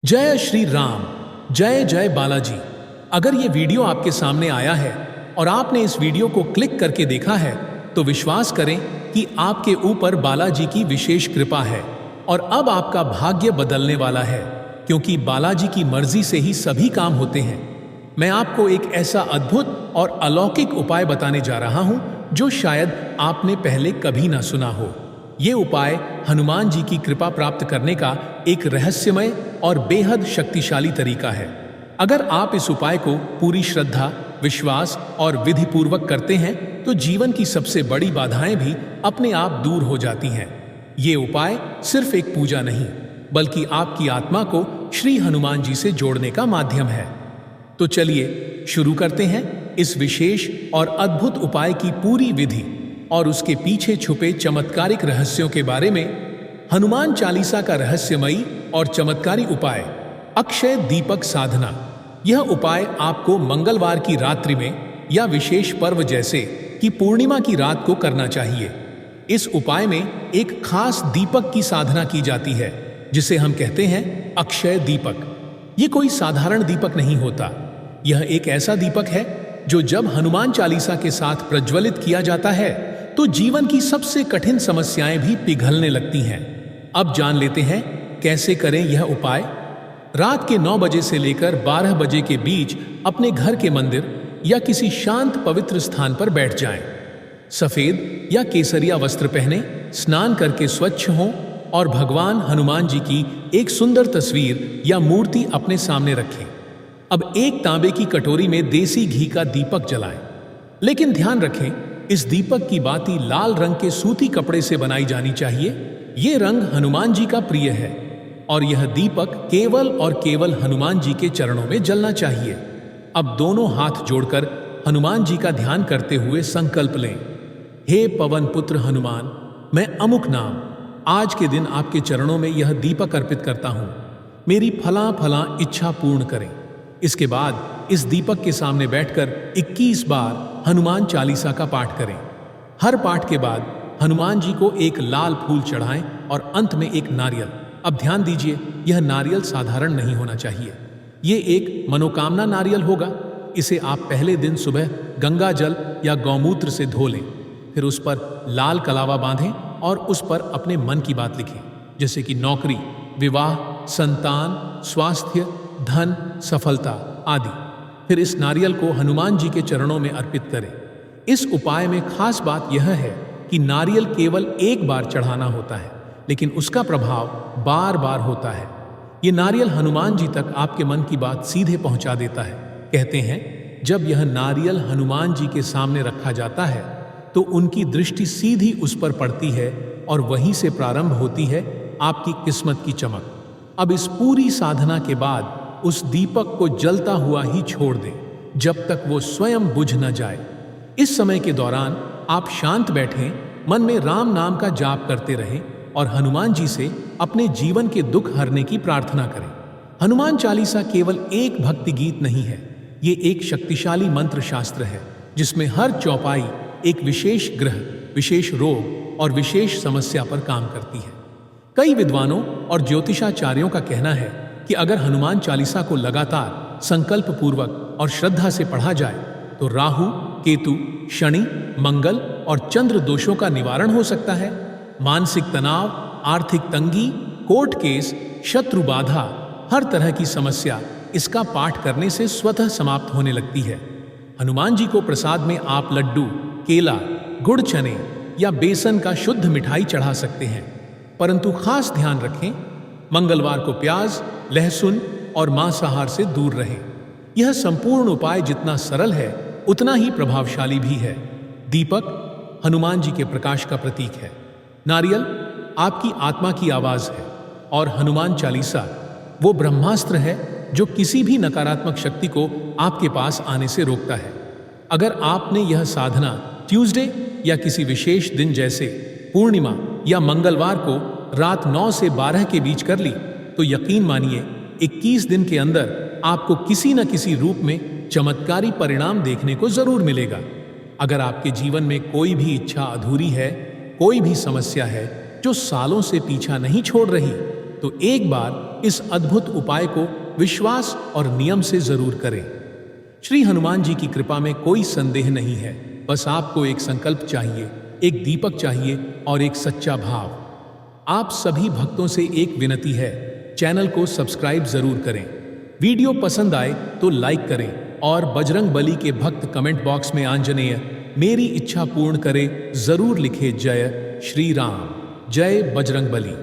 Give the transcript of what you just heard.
जय श्री राम। जय जय बालाजी। अगर ये वीडियो आपके सामने आया है और आपने इस वीडियो को क्लिक करके देखा है तो विश्वास करें कि आपके ऊपर बालाजी की विशेष कृपा है और अब आपका भाग्य बदलने वाला है, क्योंकि बालाजी की मर्जी से ही सभी काम होते हैं। मैं आपको एक ऐसा अद्भुत और अलौकिक उपाय बताने जा रहा हूं जो शायद आपने पहले कभी ना सुना हो। ये उपाय हनुमान जी की कृपा प्राप्त करने का एक रहस्यमय और बेहद शक्तिशाली तरीका है। अगर आप इस उपाय को पूरी श्रद्धा, विश्वास और विधि पूर्वक करते हैं तो जीवन की सबसे बड़ी बाधाएं भी अपने आप दूर हो जाती हैं। ये उपाय सिर्फ एक पूजा नहीं, बल्कि आपकी आत्मा को श्री हनुमान जी से जोड़ने का माध्यम है। तो चलिए शुरू करते हैं इस विशेष और अद्भुत उपाय की पूरी विधि और उसके पीछे छुपे चमत्कारिक रहस्यों के बारे में। हनुमान चालीसा का रहस्यमयी और चमत्कारी उपाय, अक्षय दीपक साधना। यह उपाय आपको मंगलवार की रात्रि में या विशेष पर्व जैसे कि पूर्णिमा की रात को करना चाहिए। इस उपाय में एक खास दीपक की साधना की जाती है जिसे हम कहते हैं अक्षय दीपक। ये कोई साधारण दीपक नहीं होता। यह एक ऐसा दीपक है जो जब हनुमान चालीसा के साथ प्रज्वलित किया जाता है तो जीवन की सबसे कठिन समस्याएं भी पिघलने लगती हैं। अब जान लेते हैं कैसे करें यह उपाय। रात के 9 बजे से लेकर 12 बजे के बीच अपने घर के मंदिर या किसी शांत पवित्र स्थान पर बैठ जाएं। सफेद या केसरिया वस्त्र पहने, स्नान करके स्वच्छ हों और भगवान हनुमान जी की एक सुंदर तस्वीर या मूर्ति अपने सामने रखें। अब एक तांबे की कटोरी में देसी घी का दीपक जलाएं। लेकिन ध्यान रखें, इस दीपक की बाती लाल रंग के सूती कपड़े से बनाई जानी चाहिए। ये रंग हनुमान जी का प्रिय है और यह दीपक केवल और केवल हनुमान जी के चरणों में जलना चाहिए। अब दोनों हाथ जोड़कर हनुमान जी का ध्यान करते हुए संकल्प लें। हे पवन पुत्र हनुमान, मैं अमुक नाम आज के दिन आपके चरणों में यह दीपक अर्पित करता हूं। मेरी फलां फलां इच्छा पूर्ण करें। इसके बाद इस दीपक के सामने बैठकर 21 बार हनुमान चालीसा का पाठ करें। हर पाठ के बाद हनुमान जी को एक लाल फूल चढ़ाएं और अंत में एक नारियल। अब ध्यान दीजिए, यह नारियल साधारण नहीं होना चाहिए। ये एक मनोकामना नारियल होगा। इसे आप पहले दिन सुबह गंगा जल या गौमूत्र से धो लें। फिर उस पर लाल कलावा बांधें और उस पर अपने मन की बात लिखें, जैसे कि नौकरी, विवाह, संतान, स्वास्थ्य, धन, सफलता आदि। फिर इस नारियल को हनुमान जी के चरणों में अर्पित करें। इस उपाय में खास बात यह है कि नारियल केवल एक बार चढ़ाना होता है, लेकिन उसका प्रभाव बार बार होता है। ये नारियल हनुमान जी तक आपके मन की बात सीधे पहुंचा देता है। कहते हैं, जब यह नारियल हनुमान जी के सामने रखा जाता है तो उनकी दृष्टि सीधी उस पर पड़ती है और वहीं से प्रारंभ होती है आपकी किस्मत की चमक। अब इस पूरी साधना के बाद उस दीपक को जलता हुआ ही छोड़ दें जब तक वो स्वयं बुझ न जाए। इस समय के दौरान आप शांत बैठें, मन में राम नाम का जाप करते रहें और हनुमान जी से अपने जीवन के दुख हरने की प्रार्थना करें। हनुमान चालीसा केवल एक भक्ति गीत नहीं है, ये एक शक्तिशाली मंत्र शास्त्र है जिसमें हर चौपाई एक विशेष ग्रह, विशेष रोग और विशेष समस्या पर काम करती है। कई विद्वानों और ज्योतिषाचार्यों का कहना है कि अगर हनुमान चालीसा को लगातार संकल्प पूर्वक और श्रद्धा से पढ़ा जाए तो राहु, केतु, शनि, मंगल और चंद्र दोषों का निवारण हो सकता है। मानसिक तनाव, आर्थिक तंगी, कोर्ट केस, शत्रु बाधा, हर तरह की समस्या इसका पाठ करने से स्वतः समाप्त होने लगती है। हनुमान जी को प्रसाद में आप लड्डू, केला, गुड़ चने या बेसन का शुद्ध मिठाई चढ़ा सकते हैं, परंतु खास ध्यान रखें, मंगलवार को प्याज, लहसुन और मांसाहार से दूर रहें। यह संपूर्ण उपाय जितना सरल है उतना ही प्रभावशाली भी है। दीपक हनुमान जी के प्रकाश का प्रतीक है, नारियल आपकी आत्मा की आवाज है और हनुमान चालीसा वो ब्रह्मास्त्र है जो किसी भी नकारात्मक शक्ति को आपके पास आने से रोकता है। अगर आपने यह साधना ट्यूसडे या किसी विशेष दिन जैसे पूर्णिमा या मंगलवार को रात 9 से 12 के बीच कर ली तो यकीन मानिए 21 दिन के अंदर आपको किसी न किसी रूप में चमत्कारी परिणाम देखने को जरूर मिलेगा। अगर आपके जीवन में कोई भी इच्छा अधूरी है, कोई भी समस्या है जो सालों से पीछा नहीं छोड़ रही, तो एक बार इस अद्भुत उपाय को विश्वास और नियम से जरूर करें। श्री हनुमान जी की कृपा में कोई संदेह नहीं है। बस आपको एक संकल्प चाहिए, एक दीपक चाहिए और एक सच्चा भाव। आप सभी भक्तों से एक विनती है, चैनल को सब्सक्राइब जरूर करें, वीडियो पसंद आए तो लाइक करें और बजरंग बली के भक्त कमेंट बॉक्स में आंजनेय मेरी इच्छा पूर्ण करे जरूर लिखे। जय श्री राम, जय बजरंग बली।